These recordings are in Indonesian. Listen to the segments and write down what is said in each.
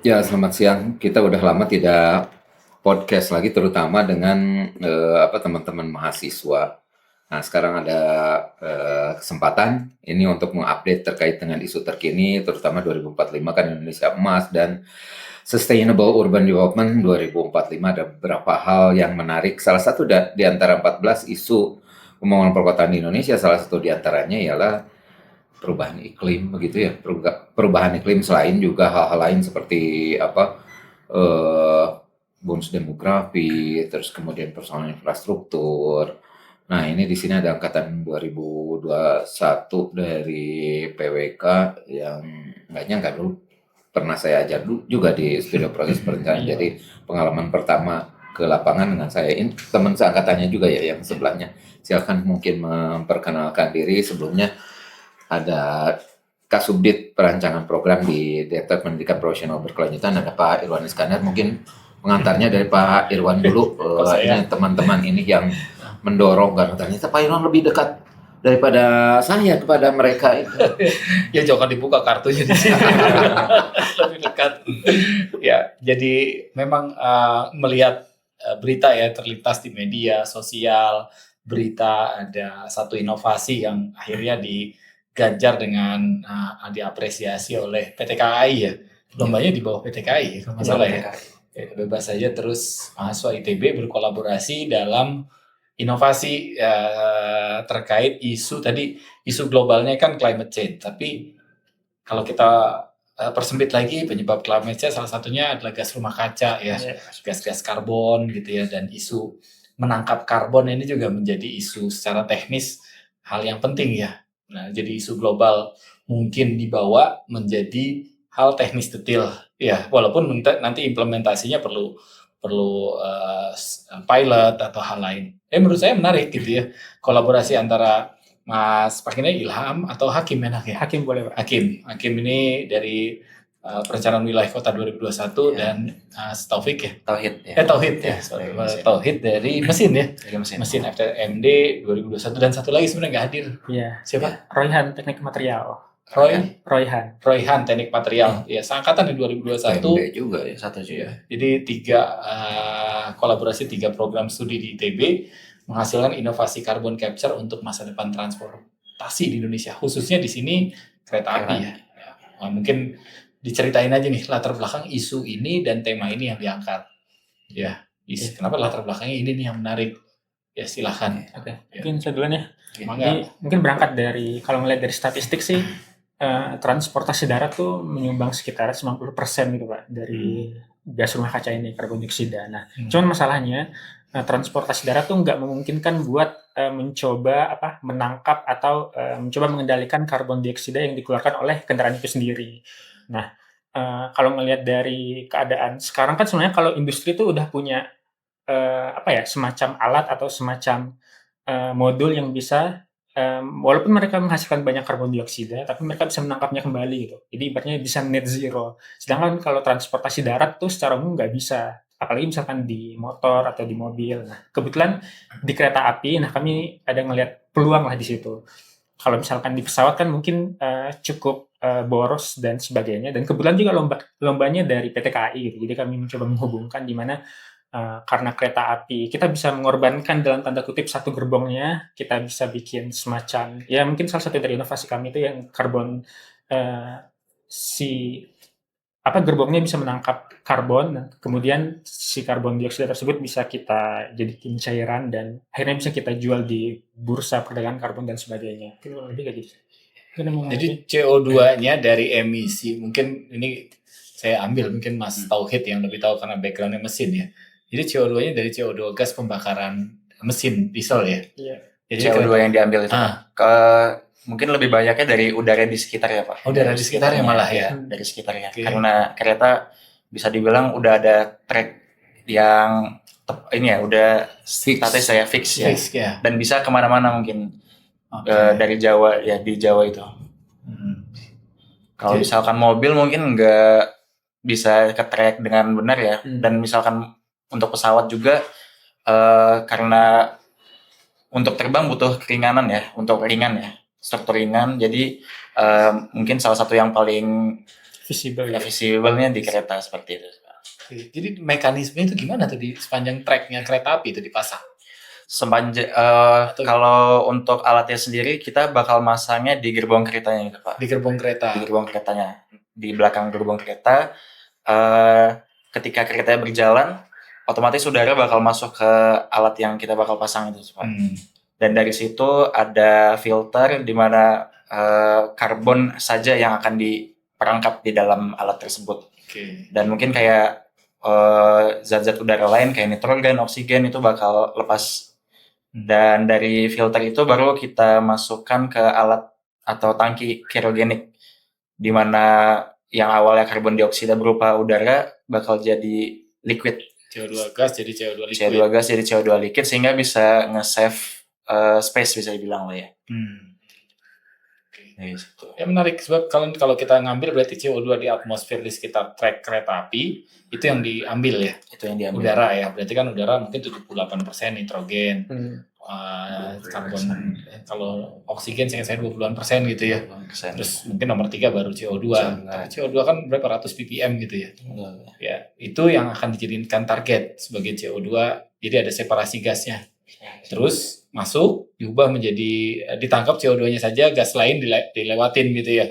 Ya, selamat siang. Kita udah lama tidak podcast lagi, terutama dengan teman-teman mahasiswa. Nah, sekarang ada kesempatan ini untuk mengupdate terkait dengan isu terkini, terutama 2045 kan Indonesia Emas dan Sustainable Urban Development 2045. Ada beberapa hal yang menarik. Salah satu di antara 14 isu pembangunan perkotaan di Indonesia, salah satu di antaranya ialah perubahan iklim begitu ya, perubahan iklim, selain juga hal-hal lain seperti eh, bonus demografi, terus kemudian persoalan infrastruktur. Nah, ini di sini ada angkatan 2021 dari PWK yang nggak nyangka dulu pernah saya ajar dulu juga di studio proses perencanaan. Jadi pengalaman pertama ke lapangan dengan saya, ini teman seangkatannya juga ya yang sebelahnya. Silakan mungkin memperkenalkan diri. Sebelumnya ada Kasubdit Perancangan Program di Direktorat Pendidikan Profesional Berkelanjutan, ada Pak Irwan Iskandar. Mungkin pengantarnya dari Pak Irwan dulu. Ini teman-teman ini yang mendorong, karena ternyata Pak Irwan lebih dekat daripada saya kepada mereka itu. Ya jangan dibuka kartunya di sini. Lebih dekat. Ya, jadi memang melihat berita ya terlintas di media sosial, berita ada satu inovasi yang akhirnya diganjar dengan diapresiasi oleh PT KAI ya. Lombanya di bawah PT KAI kalau nggak salah ya. Bebas saja, terus mahasiswa ITB berkolaborasi dalam inovasi terkait isu tadi, isu globalnya kan climate change, tapi kalau kita persempit lagi, penyebab climate change salah satunya adalah gas rumah kaca ya, gas-gas karbon gitu ya, dan isu menangkap karbon ini juga menjadi isu secara teknis hal yang penting ya. Nah, jadi isu global mungkin dibawa menjadi hal teknis detail ya, walaupun nanti implementasinya perlu pilot atau hal lain. Menurut saya menarik gitu ya, kolaborasi antara Mas Pakina Ilham atau Hakim enak ya? Hakim boleh, Pak. Hakim ini dari Perencanaan Wilayah Kota 2021 dan Taufik ya? Tauhid ya. Tauhid dari mesin ya? Dari mesin FTMD 2021, dan satu lagi sebenarnya nggak hadir. Iya. Siapa? Royhan Teknik Material. Royhan Teknik Material. Ya, seangkatan di 2021. ITB juga ya, satu juga. Jadi kolaborasi 3 program studi di ITB menghasilkan inovasi carbon capture untuk masa depan transportasi di Indonesia, khususnya di sini kereta api ya. Nah, mungkin diceritain aja nih latar belakang isu ini dan tema ini yang diangkat. Ya, kenapa latar belakangnya ini nih yang menarik? Ya, silahkan. Oke. Mungkin saya duluan ya. Jadi mungkin berangkat dari, kalau melihat dari statistik sih, transportasi darat tuh menyumbang sekitar 90% gitu Pak dari gas rumah kaca ini, karbon dioksida. Nah, cuman masalahnya transportasi darat tuh nggak memungkinkan buat mencoba menangkap atau mencoba mengendalikan karbon dioksida yang dikeluarkan oleh kendaraan itu sendiri. Nah, kalau melihat dari keadaan sekarang kan sebenarnya kalau industri itu udah punya semacam alat atau semacam modul yang bisa, walaupun mereka menghasilkan banyak karbon dioksida, tapi mereka bisa menangkapnya kembali gitu. Jadi ibaratnya bisa net zero. Sedangkan kalau transportasi darat tuh secara umum nggak bisa. Apalagi misalkan di motor atau di mobil. Nah, kebetulan di kereta api, kami ada ngelihat peluang lah di situ. Kalau misalkan di pesawat kan mungkin cukup boros dan sebagainya. Dan kebetulan juga lombanya dari PT KAI gitu. Jadi kami mencoba menghubungkan di mana karena kereta api kita bisa mengorbankan dalam tanda kutip satu gerbongnya, kita bisa bikin semacam, ya mungkin salah satu dari inovasi kami itu yang karbon, gerbongnya bisa menangkap karbon, kemudian si karbon dioksida tersebut bisa kita jadikan cairan dan akhirnya bisa kita jual di bursa perdagangan karbon dan sebagainya. Lebih kayak gitu. Jadi CO2-nya dari emisi, mungkin ini saya ambil, mungkin Mas Tauhid yang lebih tahu karena background-nya mesin ya. Jadi CO2-nya dari CO2 gas pembakaran mesin diesel ya. Iya. Jadi CO2 yang diambil itu mungkin lebih banyaknya dari udara di sekitar ya Pak. Udara di sekitarnya malah ya. Dari sekitarnya. Okay. Karena kereta bisa dibilang udah ada track yang udah status saya fix ya. Dan bisa kemana-mana mungkin dari Jawa ya, di Jawa itu. Kalau misalkan mobil mungkin nggak bisa ke track dengan benar ya. Dan misalkan untuk pesawat juga karena untuk terbang butuh keringanan ya, untuk ringan ya, struktur ringan. Jadi mungkin salah satu yang paling visible ya. visible-nya di kereta seperti itu. Jadi mekanisme itu gimana tuh di sepanjang treknya kereta api itu dipasang? Kalau untuk alatnya sendiri kita bakal masangnya di gerbong keretanya gitu Pak. Di gerbong kereta. Di gerbong keretanya. Di belakang gerbong kereta, ketika keretanya berjalan, otomatis udara bakal masuk ke alat yang kita bakal pasang itu Pak. Dan dari situ ada filter di mana karbon saja yang akan diperangkap di dalam alat tersebut. Dan mungkin kayak zat-zat udara lain kayak nitrogen, oksigen itu bakal lepas. Dan dari filter itu baru kita masukkan ke alat atau tangki kerogenik, di mana yang awalnya karbon dioksida berupa udara bakal jadi liquid. CO2 gas jadi CO2 liquid. CO2 gas jadi CO2 liquid sehingga bisa nge-save space bisa dibilang lah ya. Ya menarik sebab kalau kita ngambil berarti CO2 di atmosfer di sekitar trek kereta api itu yang diambil ya. Itu yang diambil. Udara ya. Berarti kan udara mungkin 78% nitrogen. Karbon kalau oksigen saya 20-an persen gitu ya. Terus mungkin nomor 3 baru CO2. CO2 kan berapa ratus ppm gitu ya. Ya, itu yang akan dijadikan target sebagai CO2. Jadi ada separasi gasnya. Terus masuk diubah menjadi ditangkap CO2-nya saja, gas lain dilewatin gitu ya.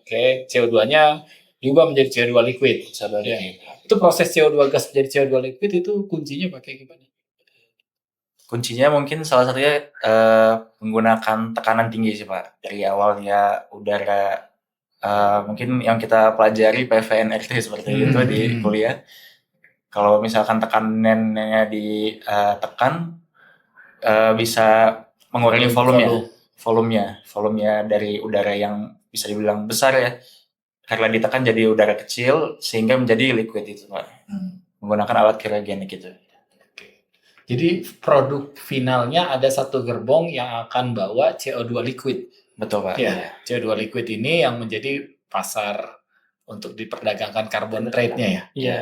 Oke, CO2-nya diubah menjadi CO2 liquid. Ya. Itu proses CO2 gas menjadi CO2 liquid itu kuncinya pakai gimana? Kuncinya mungkin salah satunya menggunakan tekanan tinggi sih Pak. Dari awalnya udara mungkin yang kita pelajari PVNRT seperti itu di kuliah. Kalau misalkan tekanannya ditekan bisa mengurangi volumenya dari udara yang bisa dibilang besar ya. Karena ditekan jadi udara kecil sehingga menjadi liquid itu Pak. Menggunakan alat kerogenik itu. Jadi produk finalnya ada satu gerbong yang akan bawa CO2 liquid. Betul Pak. Ya, CO2 liquid ini yang menjadi pasar untuk diperdagangkan carbon trade-nya ya. Iya,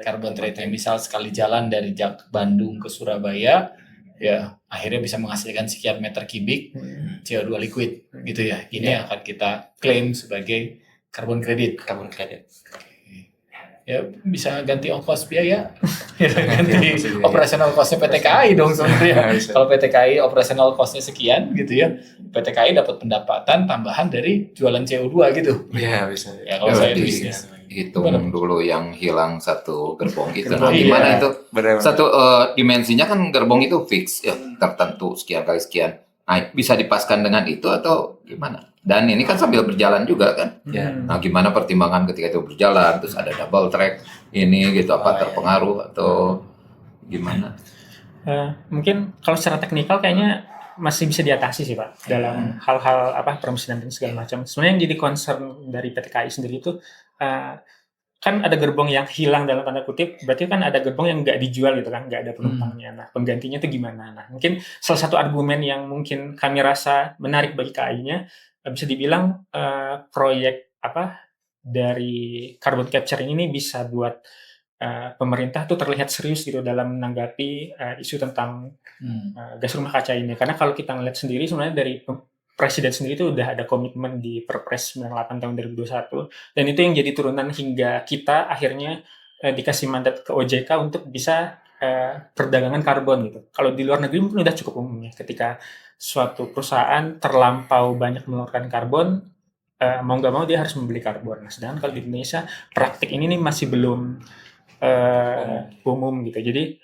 carbon trade-nya misal sekali jalan dari Bandung ke Surabaya, ya akhirnya bisa menghasilkan sekian meter kubik CO2 liquid gitu ya. Ini yang akan kita klaim sebagai carbon credit. Carbon credit. Ya bisa ganti ongkos biaya, ganti operational cost-nya PT KAI dong sebenarnya. Kalau PT KAI operational cost-nya sekian gitu ya, PT KAI dapat pendapatan tambahan dari jualan CO2 gitu. Iya bisa. Ya kalau saya bisnis. Hitung dulu yang hilang satu gerbong itu. Gerbong, Nah, gimana iya. itu? Benar. Satu dimensinya kan gerbong itu fix ya, tertentu sekian kali sekian. Nah, bisa dipaskan dengan itu atau gimana? Dan ini kan sambil berjalan juga kan. Nah, gimana pertimbangan ketika itu berjalan, terus ada double track ini gitu, apa terpengaruh atau gimana? Mungkin kalau secara teknikal kayaknya masih bisa diatasi sih Pak dalam hal-hal permesinan dan segala macam. Sebenarnya yang jadi concern dari PT KAI sendiri itu kan ada gerbong yang hilang dalam tanda kutip, berarti kan ada gerbong yang nggak dijual gitu kan, nggak ada penumpangnya. Nah, penggantinya itu gimana? Nah, mungkin salah satu argumen yang mungkin kami rasa menarik bagi KAI-nya bisa dibilang proyek dari carbon capture ini bisa buat pemerintah tuh terlihat serius gitu dalam menanggapi isu tentang gas rumah kaca ini. Karena kalau kita ngeliat sendiri sebenarnya dari Presiden sendiri itu udah ada komitmen di Perpres 98 tahun 2021 dan itu yang jadi turunan hingga kita akhirnya dikasih mandat ke OJK untuk bisa perdagangan karbon gitu. Kalau di luar negeri mungkin udah cukup umumnya ketika suatu perusahaan terlampau banyak mengeluarkan karbon, mau nggak mau dia harus membeli karbon. Nah, sedangkan kalau di Indonesia praktik ini nih masih belum umum gitu. Jadi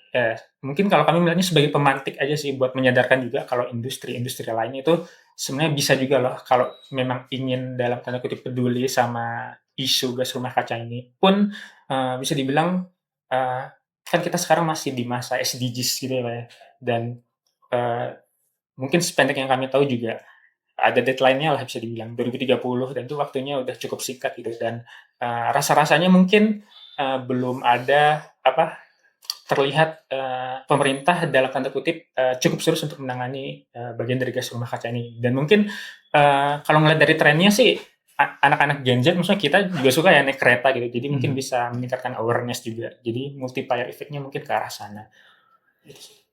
mungkin kalau kami melihatnya sebagai pemantik aja sih buat menyadarkan juga kalau industri-industri lain itu sebenarnya bisa juga loh kalau memang ingin dalam tanda kutip peduli sama isu gas rumah kaca ini pun bisa dibilang kan kita sekarang masih di masa SDGs gitu ya dan mungkin sependek yang kami tahu juga ada deadline-nya lah bisa dibilang 2030 dan itu waktunya udah cukup singkat gitu dan rasa-rasanya mungkin belum ada terlihat pemerintah dalam tanda kutip cukup serius untuk menangani bagian dari gas rumah kaca ini dan mungkin kalau ngeliat dari trennya sih anak-anak Gen Z maksudnya kita juga suka ya naik kereta gitu jadi mungkin bisa meningkatkan awareness juga jadi multiplier efeknya mungkin ke arah sana.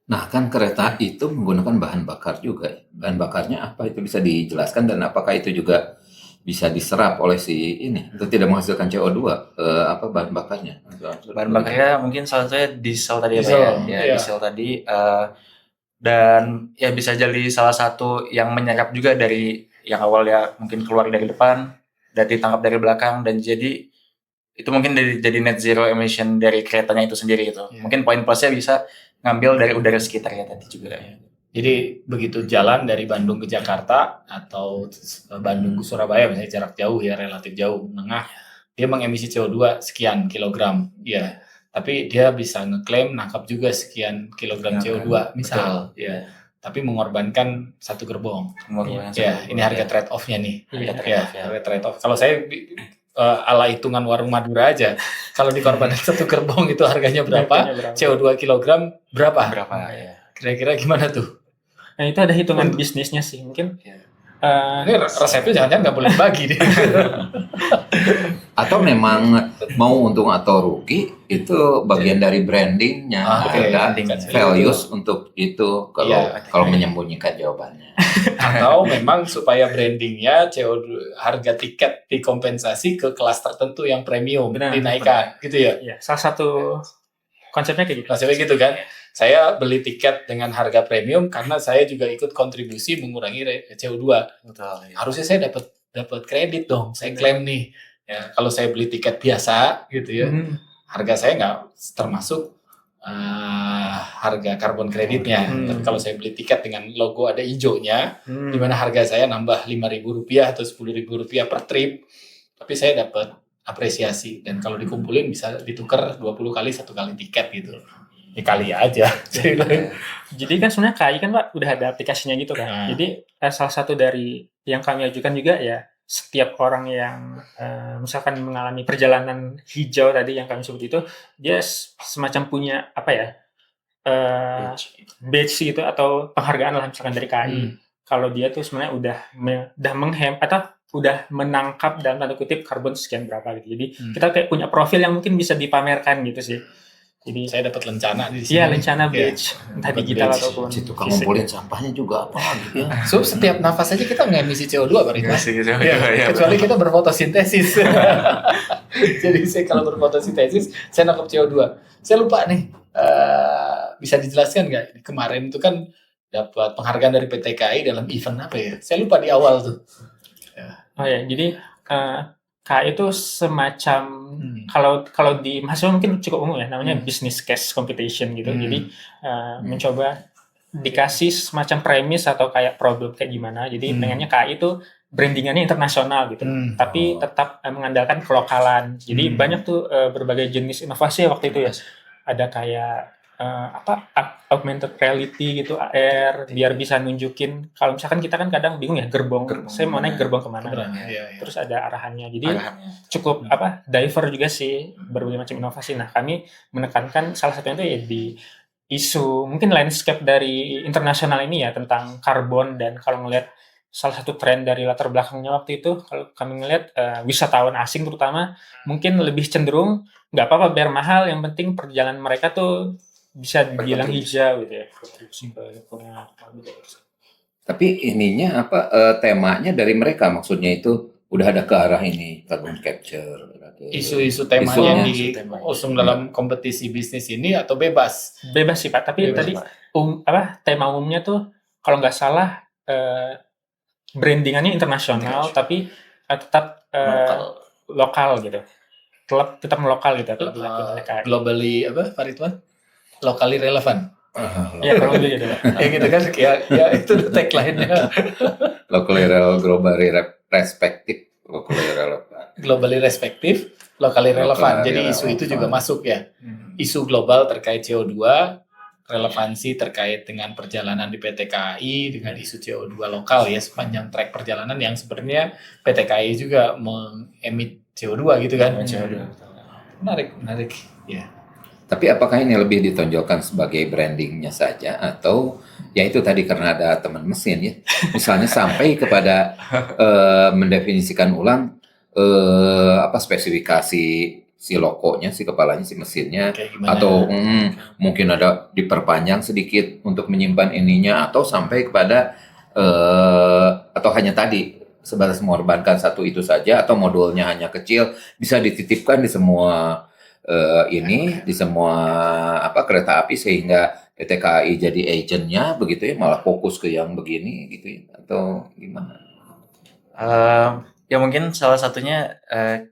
Nah kan kereta itu menggunakan bahan bakar juga. Bahan bakarnya apa itu bisa dijelaskan dan apakah itu juga bisa diserap oleh si ini untuk tidak menghasilkan CO2 bahan bakarnya. Bahan bakarnya mungkin salah satunya diesel tadi Diesel, ya Pak ya. iya. Diesel tadi dan ya bisa jadi salah satu yang menyerap juga dari yang awalnya mungkin keluar dari depan dan ditangkap dari belakang dan jadi itu mungkin jadi net zero emission dari keretanya itu sendiri gitu. Iya. Mungkin poin plusnya bisa ngambil dari udara sekitar ya tadi juga. Jadi begitu jalan dari Bandung ke Jakarta atau Bandung ke Surabaya misalnya jarak jauh ya relatif jauh menengah dia mengemisi CO2 sekian kilogram ya tapi dia bisa ngeklaim nangkap juga sekian kilogram CO2 misal ya tapi mengorbankan satu gerbong ya ini harga trade off-nya nih harga trade off kalau saya ala hitungan warung Madura aja kalau dikorbankan satu gerbong itu harganya berapa CO2 kilogram berapa ya. Kira-kira gimana tuh? Nah itu ada hitungan bisnisnya sih mungkin. Ini resepnya jangan-jangan nggak boleh bagi deh. Atau memang mau untung atau rugi itu bagian dari brandingnya, ada values untuk itu kalau menyembunyikan jawabannya. Atau memang supaya brandingnya CO2 harga tiket dikompensasi ke kelas tertentu yang premium dinaikkan, gitu ya? Iya, salah satu konsepnya kayak gitu. Konsepnya gitu kan? Saya beli tiket dengan harga premium karena saya juga ikut kontribusi mengurangi CO2. Betul, ya. Harusnya saya dapat kredit dong. Saya klaim nih. Ya, kalau saya beli tiket biasa gitu ya, harga saya nggak termasuk harga karbon kreditnya. Tapi kalau saya beli tiket dengan logo ada hijaunya, di mana harga saya nambah Rp5.000 atau Rp10.000 per trip, tapi saya dapat apresiasi. Dan kalau dikumpulin bisa ditukar 20 kali 1 kali tiket gitu. Kali aja. Jadi kan sebenarnya KAI kan Pak udah ada aplikasinya gitu kan. Jadi salah satu dari yang kami ajukan juga ya setiap orang yang misalkan mengalami perjalanan hijau tadi yang kami sebut itu dia semacam punya apa ya badge gitu atau penghargaan lah misalkan dari KAI. Kalau dia tuh sebenarnya udah menghemat atau udah menangkap dalam tanda kutip karbon sekian berapa gitu. Jadi kita kayak punya profil yang mungkin bisa dipamerkan gitu sih. Jadi saya dapat lencana di sini. Iya, lencana badge. Entah digital ataupun si tukang ngumpulin sampahnya juga apa gitu ya. So setiap nafas aja kita ngemisi CO2 Pak Ridwan. Kecuali kita berfotosintesis. Jadi saya kalau berfotosintesis saya nangkap CO2. Saya lupa nih. Bisa dijelaskan nggak? Kemarin itu kan dapat penghargaan dari PT KAI dalam event apa ya? Saya lupa di awal tuh. Oh ya, jadi KAI itu semacam kalau di mahasiswa mungkin cukup umum ya, namanya business case competition gitu. Jadi mencoba dikasih semacam premis atau kayak problem kayak gimana. Jadi pengennya KAI itu brandingannya internasional gitu, tapi tetap mengandalkan kelokalan. Jadi banyak tuh berbagai jenis inovasi waktu itu ya. Ada kayak augmented reality gitu, AR, biar bisa nunjukin kalau misalkan kita kan kadang bingung ya gerbong saya mau naik gerbong kemana, terus ada arahannya, jadi cukup diver juga sih, berbagai macam inovasi. Nah kami menekankan salah satunya itu ya di isu mungkin landscape dari internasional ini ya tentang karbon, dan kalau ngelihat salah satu tren dari latar belakangnya waktu itu kalau kami ngelihat wisatawan asing terutama mungkin lebih cenderung nggak apa-apa biar mahal, yang penting perjalanan mereka tuh bisa dibilang hijau gitu ya. Tapi ininya temanya dari mereka maksudnya itu udah ada ke arah ini carbon capture. Isu-isu temanya diusung dalam kompetisi bisnis ini atau bebas? Bebas sih Pak. Tapi tadi tema umumnya tuh kalau nggak salah brandingannya internasional tapi tetap lokal gitu. Tetap lokal gitu. Globally Pak Ridwan? Locally relevant. Ya kalau gitu gitu kan ya itu tagline-nya. Locally globally respective, globally respective, locally relevant. Jadi isu itu juga masuk ya. Isu global terkait CO2, relevansi terkait dengan perjalanan di PT KAI dengan isu CO2 lokal ya sepanjang trek perjalanan yang sebenarnya PT KAI juga mengemit CO2 gitu kan. Menarik ya. Tapi apakah ini lebih ditonjolkan sebagai brandingnya saja atau ya itu tadi karena ada teman mesin ya, misalnya sampai kepada mendefinisikan ulang spesifikasi si lokonya, si kepalanya, si mesinnya, atau mungkin ada diperpanjang sedikit untuk menyimpan ininya, atau sampai kepada atau hanya tadi sebatas mengorbankan satu itu saja atau modulnya hanya kecil bisa dititipkan di semua di semua kereta api sehingga PT KAI jadi agentnya begitu ya, malah fokus ke yang begini gitu ya, atau gimana? Ya mungkin salah satunya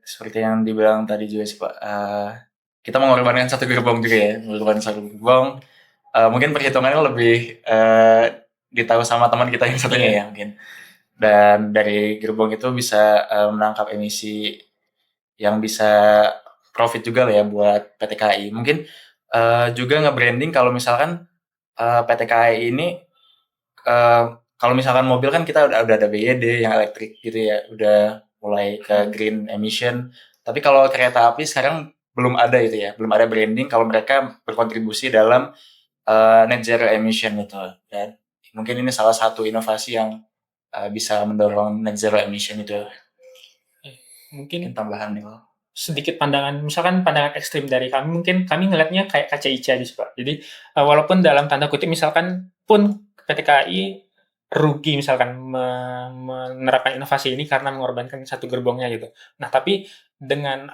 seperti yang dibilang tadi juga sih Pak, kita mengorbankan satu gerbong juga ya, mengorbankan satu gerbong. Mungkin perhitungannya lebih ditahu sama teman kita yang satunya ya mungkin. Dan dari gerbong itu bisa menangkap emisi yang bisa profit juga lah ya buat PT KAI. Mungkin juga nge-branding kalau misalkan PT KAI ini kalau misalkan mobil kan kita udah ada BYD yang elektrik gitu ya, udah mulai ke green emission. Tapi kalau kereta api sekarang belum ada itu ya, belum ada branding kalau mereka berkontribusi dalam net zero emission gitu. Dan mungkin ini salah satu inovasi yang bisa mendorong net zero emission itu. Mungkin tambahan nih. Sedikit pandangan, misalkan pandangan ekstrim dari kami, mungkin kami ngelihatnya kayak KCIC aja sih Pak. Jadi walaupun dalam tanda kutip misalkan pun PT KAI rugi misalkan menerapkan inovasi ini karena mengorbankan satu gerbongnya gitu. Nah tapi dengan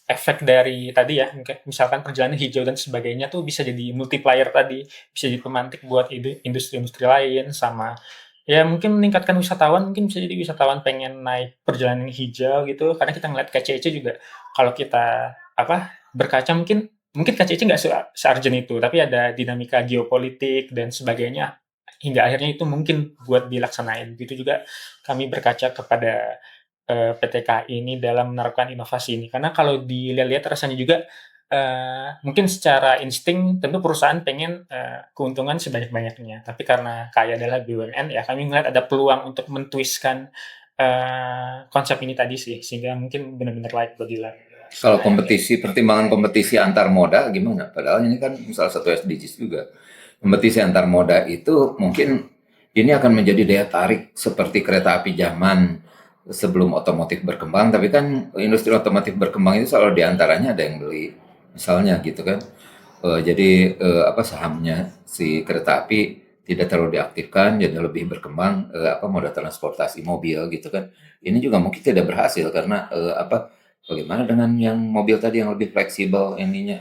efek dari tadi ya, misalkan perjalanan hijau dan sebagainya tuh bisa jadi multiplier tadi, bisa jadi pemantik buat industri-industri lain, sama ya mungkin meningkatkan wisatawan, mungkin bisa jadi wisatawan pengen naik perjalanan hijau gitu, karena kita ngeliat KCIC juga kalau kita berkaca mungkin KCIC nggak se-urgent itu, tapi ada dinamika geopolitik dan sebagainya hingga akhirnya itu mungkin buat dilaksanain. Begitu juga kami berkaca kepada PT KAI ini dalam menerapkan inovasi ini, karena kalau dilihat rasanya juga mungkin secara insting tentu perusahaan pengen keuntungan sebanyak-banyaknya, tapi karena KAI adalah BUMN ya kami melihat ada peluang untuk mentwistkan konsep ini tadi sih, sehingga mungkin benar-benar layak buat dilakukan. Kalau pertimbangan kompetisi antar moda gimana? Padahal ini kan salah satu SDGs juga. Kompetisi antar moda itu mungkin ini akan menjadi daya tarik seperti kereta api zaman sebelum otomotif berkembang, tapi kan industri otomotif berkembang itu selalu diantaranya ada yang beli, misalnya gitu kan. Jadi sahamnya si kereta api tidak terlalu diaktifkan, jadi lebih berkembang moda transportasi mobil gitu kan. Ini juga mungkin tidak berhasil karena bagaimana dengan yang mobil tadi yang lebih fleksibel ininya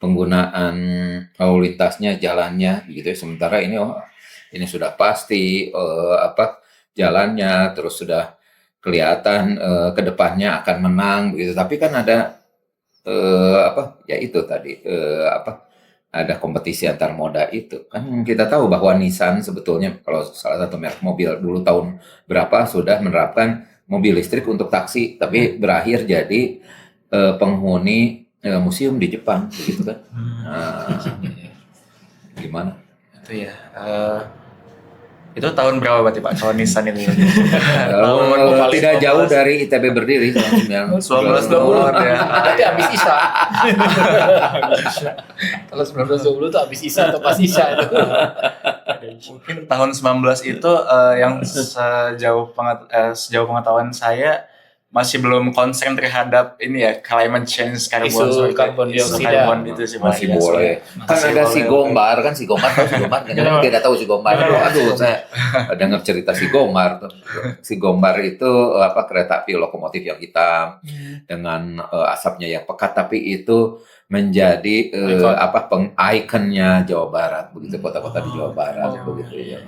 penggunaan lalu lintasnya, jalannya gitu ya. Sementara ini sudah pasti jalannya, terus sudah kelihatan ke depannya akan menang begitu. Tapi kan ada itu tadi ada kompetisi antar moda itu. Kan kita tahu bahwa Nissan sebetulnya kalau salah satu merek mobil dulu tahun berapa sudah menerapkan mobil listrik untuk taksi, tapi berakhir jadi penghuni museum di Jepang begitu kan. Gimana? Itu ya. Itu tahun berapa berarti Pak kalau Nissan itu? Tidak jauh dari ITB berdiri tahun 1920 ya. Berarti habis Isa. Kalau 1920 itu habis Isa atau pas Isa itu. Mungkin tahun 19 itu yang sejauh pengetahuan saya masih belum konsen terhadap ini ya, climate change, karbon dioksida itu sih masih boleh. Kan ada si Gombar kan, si Gombar kan tidak tahu si Gombar. Aduh, saya dengar cerita si Gombar tuh. Si Gombar itu kereta api lokomotif yang hitam dengan asapnya yang pekat, tapi itu menjadi ikonnya Jawa Barat begitu, kota-kota di Jawa Barat begitu ya.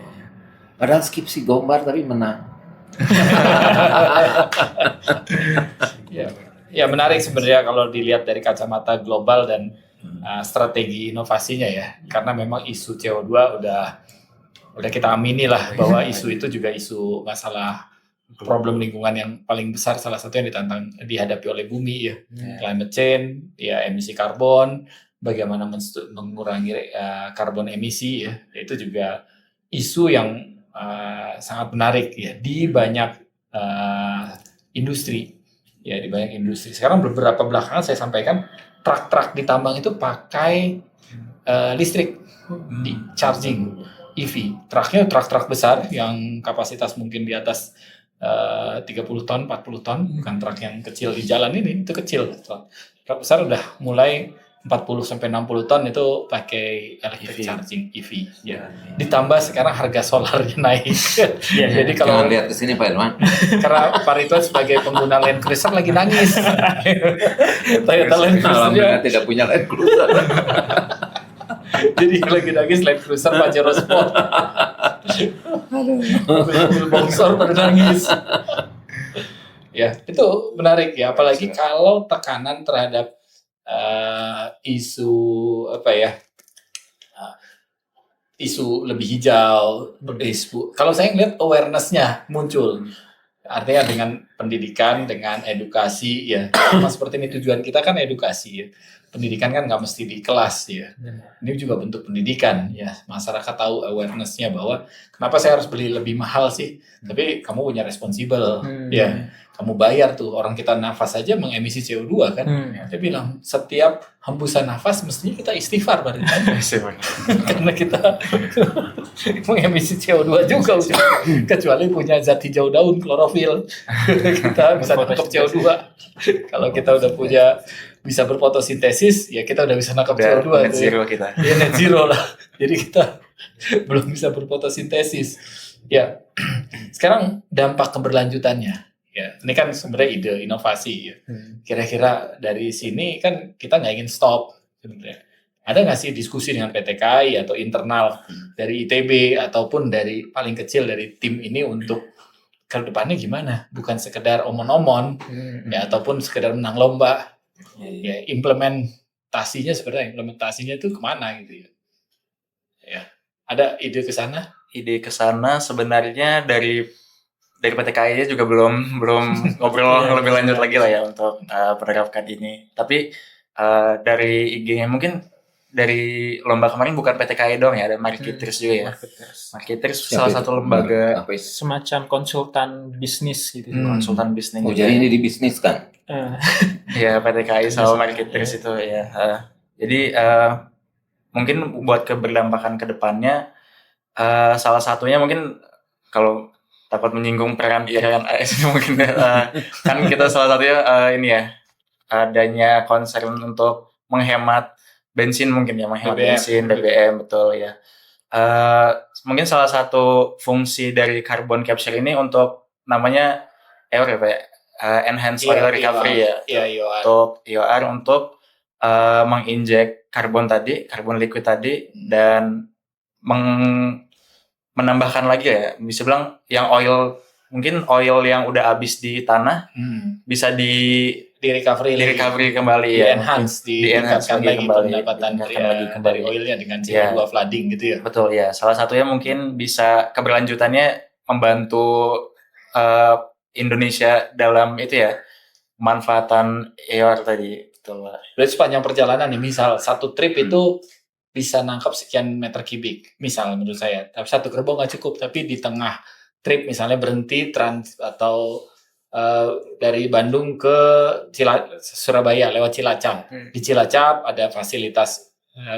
Padahal skip si Gombar tapi menang. Ya menarik sebenarnya kalau dilihat dari kacamata global dan strategi inovasinya ya, karena memang isu CO2 udah kita amini lah bahwa isu itu juga isu masalah problem lingkungan yang paling besar, salah satu yang dihadapi oleh bumi ya, climate change ya, emisi karbon, bagaimana mengurangi karbon emisi ya, itu juga isu yang sangat menarik ya di banyak industri ya, di banyak industri. Sekarang beberapa belakangan saya sampaikan truk-truk di tambang itu pakai listrik di charging EV. Truknya truk-truk besar yang kapasitas mungkin di atas 30 ton, 40 ton, bukan truk yang kecil di jalan ini, itu kecil. Truk besar udah mulai 40 sampai 60 ton itu pakai electric EV. charging EV ya. Ditambah sekarang harga solarnya naik. Jadi kalau Jangan lihat ke sini Pak Irwan. karena Pak Ridwan sebagai pengguna Land Cruiser lagi nangis. Toyota Land Cruiser Alhamdulillah tidak punya Land Cruiser. jadi lagi nangis Land Cruiser Pajero Sport. Mobil bongsor pada nangis. Ya, itu menarik ya, apalagi kalau tekanan terhadap isu apa ya? Isu lebih hijau, isu. Kalau saya ngeliat awareness-nya muncul. Artinya dengan pendidikan, dengan edukasi ya. Sama seperti ini tujuan kita kan edukasi ya. Pendidikan kan nggak mesti di kelas ya. Ini juga bentuk pendidikan ya. Masyarakat tahu awareness-nya bahwa kenapa saya harus beli lebih mahal sih? Tapi kamu punya responsible ya. Kamu bayar tuh, orang kita nafas saja mengemisi CO2 kan. Dia bilang setiap hembusan nafas mestinya kita istighfar berarti. Karena kita mengemisi CO2 juga kecuali punya zat hijau daun klorofil. Kita bisa nangkep CO2. Kalau kita udah punya bisa berfotosintesis, ya kita udah bisa nangkep CO2. Net zero kita. Ya net zero lah. Jadi kita belum bisa berfotosintesis. Ya, sekarang dampak keberlanjutannya. Ya, ini kan sebenarnya ide inovasi ya. Kira-kira dari sini kan kita nggak ingin stop sebenarnya. Ada nggak sih diskusi dengan PT KAI atau internal dari ITB ataupun dari paling kecil dari tim ini untuk ke depannya gimana? Bukan sekedar omon-omon ya ataupun sekedar menang lomba. Ya, implementasinya itu kemana gitu ya? Ya, ada ide ke sana? Ide ke sana sebenarnya dari PT KAI juga belum ngobrol lebih lanjut lagi lah ya untuk menerapkan ini. Tapi dari IG-nya mungkin dari lomba kemarin bukan PT KAI doang ya, ada Marketers juga ya. Marketers salah satu lembaga semacam konsultan bisnis gitu. konsultan bisnis. Oh, jadi ini di bisnis kan? Ya, PT KAI sama Marketers itu ya. Jadi mungkin buat keberdampakan ke depannya salah satunya mungkin kalau dapat menyinggung peran IRN AS mungkin kan kita salah satunya ini ya adanya concern untuk menghemat bensin mungkin ya bensin BBM betul ya. Mungkin salah satu fungsi dari carbon capture ini untuk namanya enhanced oil recovery ya. Untuk EOR untuk menginjek karbon liquid tadi dan menambahkan lagi ya, bisa bilang yang mungkin oil yang udah habis di tanah bisa di recovery kembali ya, ditingkatkan lagi pendapatan dari oilnya dengan CO2 flooding gitu ya. Betul ya, salah satunya mungkin bisa keberlanjutannya membantu Indonesia dalam itu ya, pemanfaatan EOR tadi. Betul. Berarti sepanjang perjalanan nih, misal satu trip itu bisa nangkap sekian meter kubik, misal menurut saya. Tapi satu gerbong nggak cukup, tapi di tengah trip misalnya berhenti atau dari Bandung ke Surabaya lewat Cilacap. Di Cilacap ada fasilitas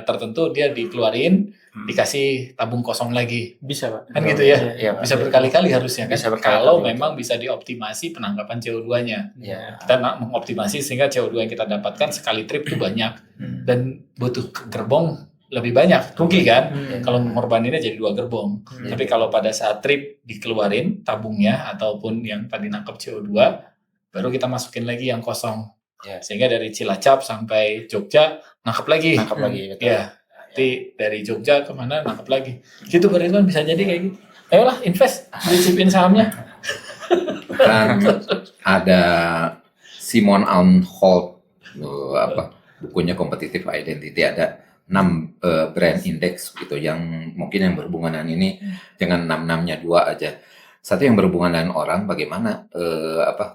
tertentu, dia dikeluarin, dikasih tabung kosong lagi. Bisa Pak. Kan gitu ya? Bisa berkali-kali harusnya kan? Kalau memang bisa dioptimasi penangkapan CO2-nya. Kita mengoptimasi sehingga CO2 yang kita dapatkan sekali trip itu banyak. Dan butuh gerbong lebih banyak, rugi kan? Kalau mengorbaninnya jadi 2 gerbong. Tapi kalau pada saat trip dikeluarin tabungnya ataupun yang tadi nangkep CO2, baru kita masukin lagi yang kosong. Sehingga dari Cilacap sampai Jogja nangkep lagi. Betul. Ya, nanti dari Jogja kemana nangkep lagi. Gitu Pak Ridwan, bisa jadi kayak gitu. Ayolah invest, dicipin sahamnya. Kan ada Simon Anholt bukunya Competitive Identity, ada 6 brand index gitu yang mungkin yang berhubungan dengan ini, dengan 6-6-nya 2 aja. Satu yang berhubungan dengan orang, bagaimana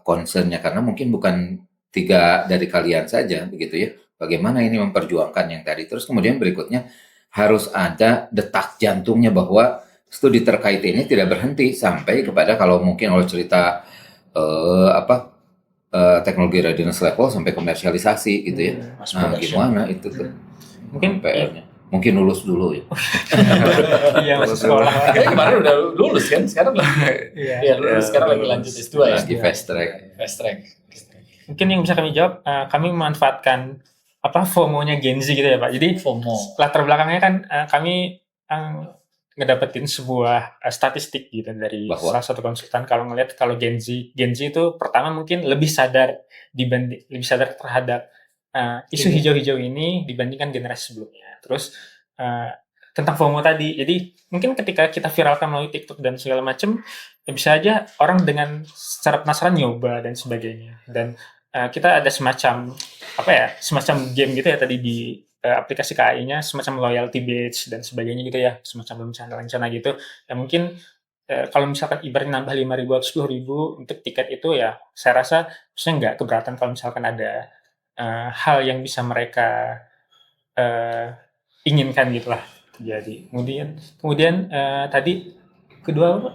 concernnya, karena mungkin bukan 3 dari kalian saja begitu ya. Bagaimana ini memperjuangkan yang tadi. Terus kemudian berikutnya harus ada detak jantungnya bahwa studi terkait ini tidak berhenti sampai kepada, kalau mungkin kalau cerita teknologi readiness level sampai komersialisasi gitu ya. Nah, gimana itu tuh? Mungkin PR-nya. Mungkin lulus dulu ya. Iya, masuk sekolah. Kemarin udah lulus kan, sekarang lulus, sekarang lagi lanjut S2 ya. Lagi fast track. Fast track. Mungkin yang bisa kami jawab, kami memanfaatkan FOMO-nya Gen Z gitu ya Pak. Jadi FOMO. latar belakangnya kan kami ngedapetin sebuah statistik gitu dari Bahwa? salah satu konsultan. Kalau ngelihat kalau Gen Z itu pertama mungkin lebih sadar terhadap isu hijau-hijau ini dibandingkan generasi sebelumnya. Terus tentang FOMO tadi, jadi mungkin ketika kita viralkan melalui TikTok dan segala macam, ya bisa aja orang dengan secara penasaran nyoba dan sebagainya. Dan kita ada semacam game gitu ya tadi di aplikasi KAI-nya, semacam loyalty badge dan sebagainya gitu ya, semacam rencana-rencana gitu. Ya mungkin kalau misalkan ibaratnya nambah 5.000 atau 10.000 untuk tiket itu ya, saya rasa maksudnya nggak keberatan kalau misalkan ada hal yang bisa mereka inginkan gitulah terjadi. Kemudian tadi kedua apa?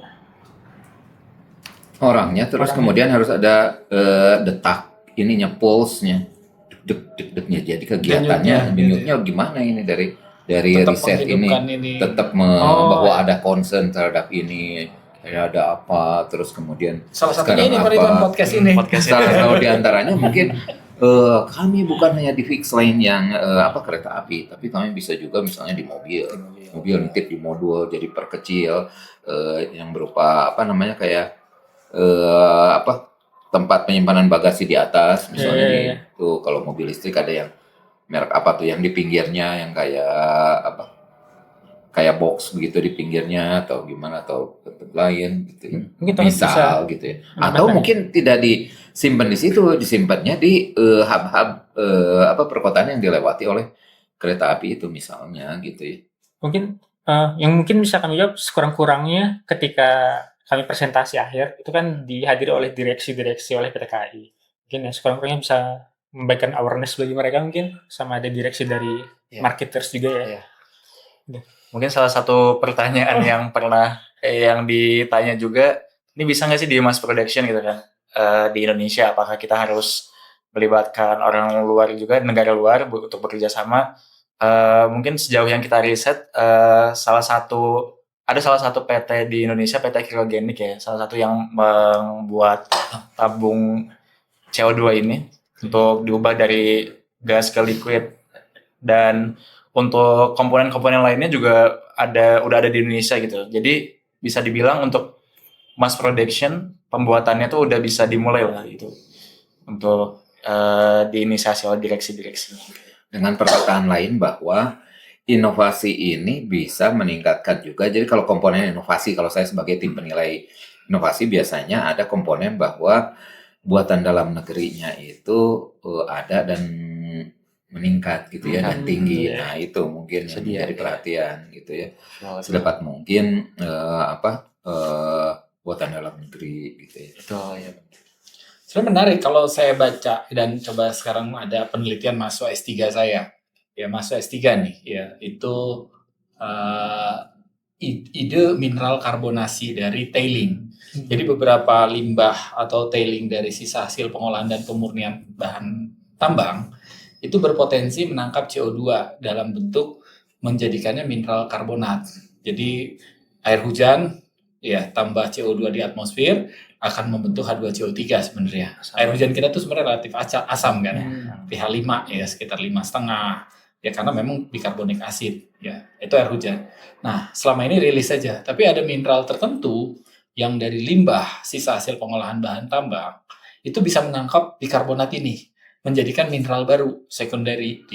Orangnya, terus kemudian harus ada detak ininya, pulse-nya, deg-degnya. Jadi kegiatannya, denyutnya gimana ini dari Tetap riset ini, menghidupkan ini. tetap bahwa ada concern terhadap ini, ada apa, terus kemudian Salah satunya sekarang ini Mariton apa. podcast ini. Salah satu diantaranya mungkin kami bukan hanya di fix line yang kereta api, tapi kami bisa juga misalnya di mobil nitip di modul, jadi perkecil yang berupa kayak tempat penyimpanan bagasi di atas misalnya. Tuh kalau mobil listrik ada yang merek apa tuh yang di pinggirnya yang kayak box begitu di pinggirnya, atau gimana, atau bentuk lain gitu ya. Mungkin Misal gitu ya. Atau mungkin tidak disimpan di situ, disimpannya di hub-hub perkotaan yang dilewati oleh kereta api itu misalnya gitu ya. Mungkin yang mungkin bisa kami jawab sekurang-kurangnya ketika kami presentasi akhir itu kan dihadiri oleh direksi oleh PT KAI. Mungkin ya sekurang-kurangnya bisa memberikan awareness bagi mereka, mungkin sama ada direksi dari marketers juga ya. Mungkin salah satu pertanyaan yang pernah yang ditanya juga, ini bisa nggak sih di mass production gitu kan di Indonesia? Apakah kita harus melibatkan orang luar juga, negara luar untuk bekerja sama? Mungkin sejauh yang kita riset, salah satu PT di Indonesia, PT Kryogenik ya, salah satu yang membuat tabung CO2 ini untuk diubah dari gas ke liquid, dan untuk komponen-komponen lainnya juga udah ada di Indonesia gitu. Jadi bisa dibilang untuk mass production pembuatannya tuh udah bisa dimulai lah gitu untuk diinisiasi oleh direksi-direksi. Dengan perkataan lain bahwa inovasi ini bisa meningkatkan juga. Jadi kalau komponen inovasi, kalau saya sebagai tim penilai inovasi biasanya ada komponen bahwa buatan dalam negerinya itu ada dan meningkat gitu ya, dan tinggi. Nah itu mungkin yang menjadi perhatian gitu ya. Sedapat mungkin buatan dalam negeri gitu ya. Betul ya. Sebenarnya menarik kalau saya baca dan coba sekarang ada penelitian mahasiswa S3 saya. Ya mahasiswa S3 nih ya, itu ide mineral karbonasi dari tailing. Jadi beberapa limbah atau tailing dari sisa hasil pengolahan dan pemurnian bahan tambang itu berpotensi menangkap CO2 dalam bentuk menjadikannya mineral karbonat. Jadi air hujan ya tambah CO2 di atmosfer akan membentuk H2CO3 sebenarnya. Air hujan kita tuh sebenarnya relatif asam kan. pH 5 ya, sekitar 5,5. Ya karena memang bikarbonik asid ya. Itu air hujan. Nah, selama ini rilis saja, tapi ada mineral tertentu yang dari limbah sisa hasil pengolahan bahan tambang itu bisa menangkap bikarbonat ini, menjadikan mineral baru secondary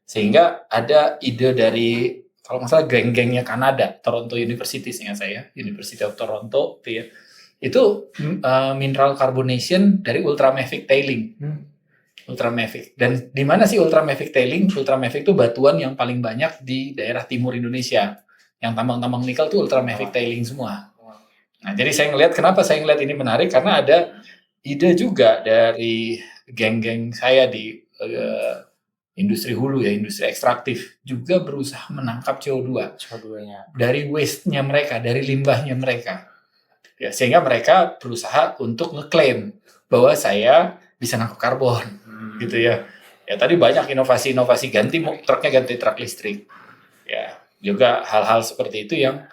sehingga ada ide dari kalau nggak salah geng-gengnya Kanada, Toronto University seingat saya, University of Toronto itu mineral carbonation dari ultramafic tailing. Ultramafic. Dan di mana sih ultramafic tailing? Ultramafic itu batuan yang paling banyak di daerah timur Indonesia. Yang tambang-tambang nikel itu ultramafic tailing semua. Nah, jadi kenapa saya ngeliat ini menarik, karena ada ide juga dari geng-geng saya di industri hulu ya, industri ekstraktif juga berusaha menangkap CO2-nya dari waste-nya mereka, dari limbahnya mereka. Ya, sehingga mereka berusaha untuk ngeklaim bahwa saya bisa nangkap karbon. Gitu ya. Ya tadi banyak inovasi-inovasi ganti truk listrik. Ya, juga hal-hal seperti itu yang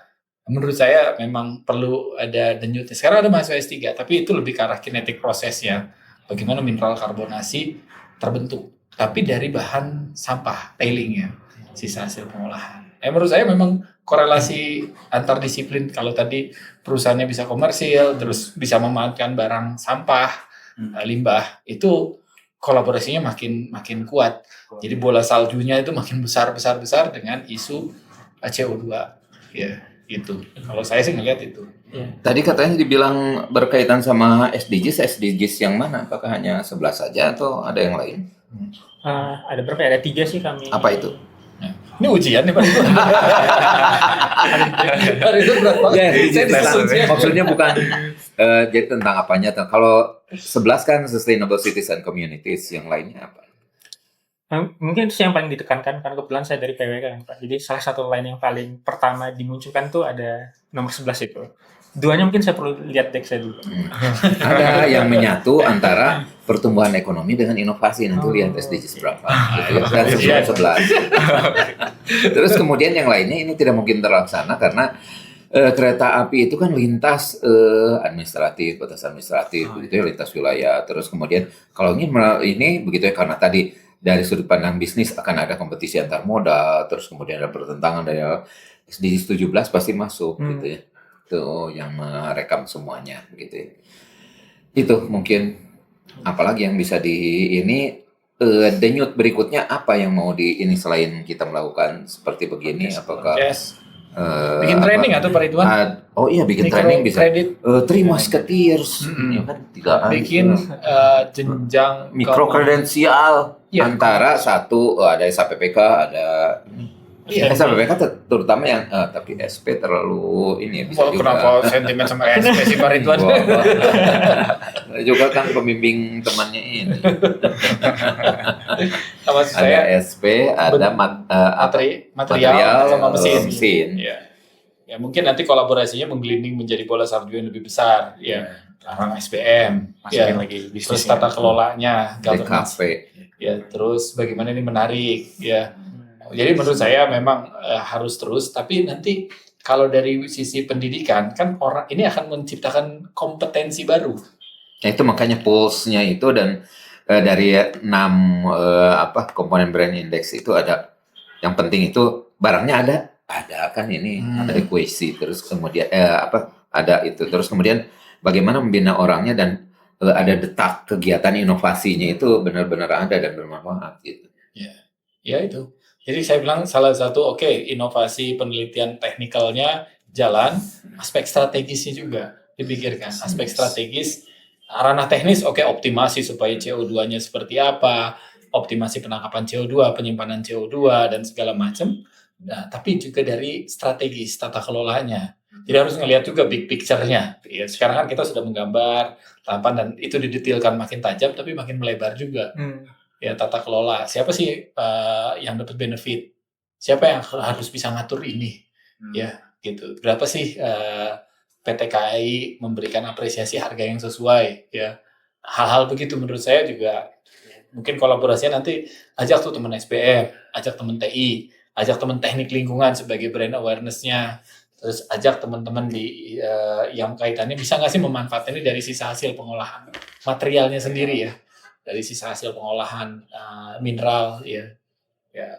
menurut saya memang perlu ada denyutnya. Sekarang ada mahasiswa S3, tapi itu lebih ke arah kinetik prosesnya. Bagaimana mineral karbonasi terbentuk. tapi dari bahan sampah, tailing ya, sisa hasil pengolahan. Menurut saya memang korelasi antar disiplin, kalau tadi perusahaannya bisa komersil, terus bisa memanfaatkan barang sampah, limbah, itu kolaborasinya makin kuat. Jadi bola saljunya itu makin besar dengan isu CO2. Ya, itu. Kalau saya sih ngelihat itu. Tadi katanya dibilang berkaitan sama SDGs yang mana? Apakah hanya 11 saja atau ada yang lain? Ada berapa ya? Ada 3 sih kami. Apa itu? Ini ujian nih Pak Ridwan. Pak Ridwan berat banget. Saya disusun. Maksudnya bukan jadi tentang apanya. Kalau 11 kan Sustainable Citizen Communities, yang lainnya apa? Mungkin itu yang paling ditekankan, karena kebetulan saya dari PWK kan Pak. Jadi salah satu line yang paling pertama dimunculkan tuh ada nomor 11 itu. Duanya mungkin saya perlu lihat teks saya dulu. Ada yang menyatu antara pertumbuhan ekonomi dengan inovasi. Nanti lihat SDGs berapa. Dan 11. Terus kemudian yang lainnya ini tidak mungkin terlaksana karena kereta api itu kan lintas administratif, batas administratif, begitu ya, lintas wilayah. Terus kemudian kalau ini begitu ya, karena tadi dari sudut pandang bisnis akan ada kompetisi antar moda, terus kemudian ada pertentangan dari SDGs 17 pasti masuk gitu ya. Itu yang merekam semuanya begitu ya. Itu mungkin apalagi yang bisa di denyut berikutnya apa yang mau ini selain kita melakukan seperti begini, apakah bikin training atau Pak Ridwan? Oh iya, bikin training bisa. Kredit. Three Musketeers, ya kan, bikin jenjang mikro kredensial antara satu ada SAPPK, ada SAPPK terutama yang tapi SP terlalu ini ya, bisa juga. Kenapa sentimen sama SP sih Pak Ridwan? Juga kan pembimbing temannya ini. Ada SP, ada material sama mesin. Ya mungkin nanti kolaborasinya menggelinding menjadi bola salju yang lebih besar. Ya, orang SPM, masukin lagi bisnis. Terus tata kelolanya, governance. DKP. Ya, terus bagaimana ini menarik. Ya, jadi menurut saya memang harus terus. Tapi nanti kalau dari sisi pendidikan kan orang ini akan menciptakan kompetensi baru. Nah, itu makanya pulse-nya itu dan dari 6 komponen brand index itu ada yang penting itu barangnya ada kan ini ada ekuasi, terus kemudian ada itu, terus kemudian bagaimana membina orangnya dan ada detak kegiatan inovasinya itu benar-benar ada dan bermanfaat gitu. Ya itu. Jadi saya bilang salah satu inovasi penelitian teknikalnya jalan, aspek strategisnya juga dipikirkan. Aspek strategis, ranah teknis optimasi supaya CO2-nya seperti apa, optimasi penangkapan CO2, penyimpanan CO2 dan segala macam. Nah, tapi juga dari strategis tata kelolanya. Jadi harus ngelihat juga big picture-nya. Ya, sekarang kan kita sudah menggambar tahapan dan itu didetailkan makin tajam tapi makin melebar juga. Ya, tata kelola. Siapa sih yang dapat benefit? Siapa yang harus bisa ngatur ini? Ya, gitu. Berapa sih PT KAI memberikan apresiasi harga yang sesuai? Ya, hal-hal begitu menurut saya juga mungkin kolaborasinya nanti ajak tuh teman SPM, ajak teman TI, ajak teman teknik lingkungan sebagai brand awareness-nya, terus ajak teman-teman di yang kaitannya bisa nggak sih memanfaatkan ini dari sisa hasil pengolahan materialnya sendiri ya, dari sisa hasil pengolahan mineral ya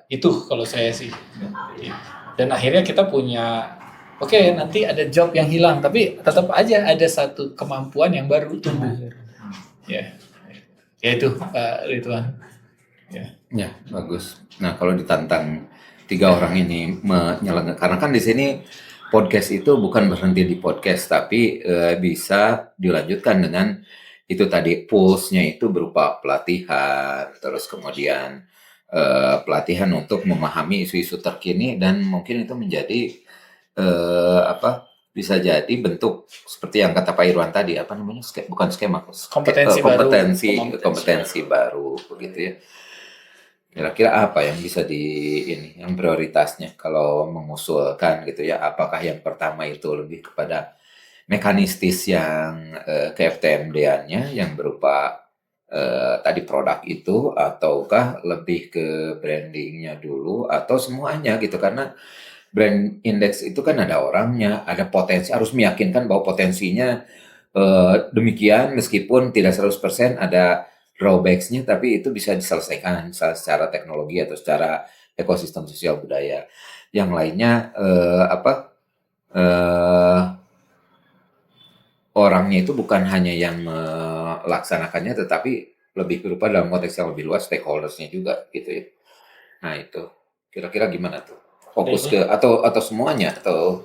itu kalau saya sih. Dan akhirnya kita punya nanti ada job yang hilang tapi tetap aja ada satu kemampuan yang baru tumbuh ya itu Pak Ridwan. Ya bagus. Nah kalau ditantang 3 orang ini menyelenggarakan, karena kan di sini podcast itu bukan berhenti di podcast, tapi bisa dilanjutkan dengan itu tadi pulse-nya itu berupa pelatihan, terus kemudian pelatihan untuk memahami isu-isu terkini dan mungkin itu menjadi bisa jadi bentuk seperti yang kata Pak Irwan tadi bukan skema kompetensi baru begitu ya. Kira-kira apa yang bisa yang prioritasnya kalau mengusulkan gitu ya, apakah yang pertama itu lebih kepada mekanistis yang ke-FTMD-nya yang berupa tadi produk itu, ataukah lebih ke brandingnya dulu atau semuanya gitu, karena brand index itu kan ada orangnya, ada potensi, harus meyakinkan bahwa potensinya demikian meskipun tidak 100% ada drawbacks-nya, tapi itu bisa diselesaikan secara teknologi atau secara ekosistem sosial budaya. Yang lainnya orangnya itu bukan hanya yang melaksanakannya, tetapi lebih berupa dalam konteks yang lebih luas stakeholders-nya juga gitu ya. Nah itu kira-kira gimana tuh? Fokus ke atau semuanya atau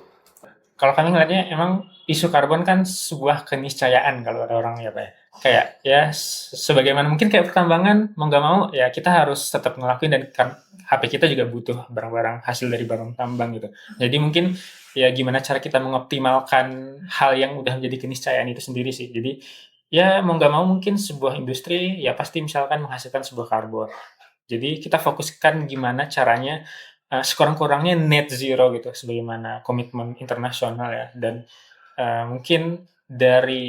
Kalau kami ngeliatnya emang isu karbon kan sebuah keniscayaan kalau ada orang ya Pak ya. Kayak ya sebagaimana mungkin kayak pertambangan mau nggak mau ya kita harus tetap ngelakuin dan kan HP kita juga butuh barang-barang hasil dari barang tambang gitu. Jadi mungkin ya gimana cara kita mengoptimalkan hal yang udah menjadi keniscayaan itu sendiri sih. Jadi ya mau nggak mau mungkin sebuah industri ya pasti misalkan menghasilkan sebuah karbon. Jadi kita fokuskan gimana caranya sekurang-kurangnya net zero gitu sebagaimana komitmen internasional ya dan mungkin dari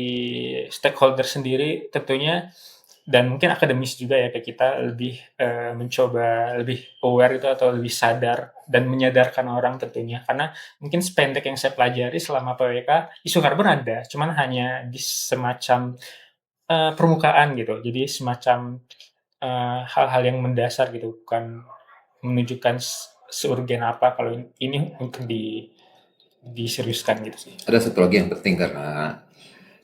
stakeholder sendiri tentunya dan mungkin akademis juga ya kayak kita lebih mencoba lebih aware itu atau lebih sadar dan menyadarkan orang tentunya karena mungkin sependek yang saya pelajari selama PWK isu karbon ada cuman hanya di semacam permukaan gitu jadi semacam hal-hal yang mendasar gitu bukan menunjukkan seurgen apa kalau ini untuk diseriuskan gitu sih. ada satu lagi yang penting karena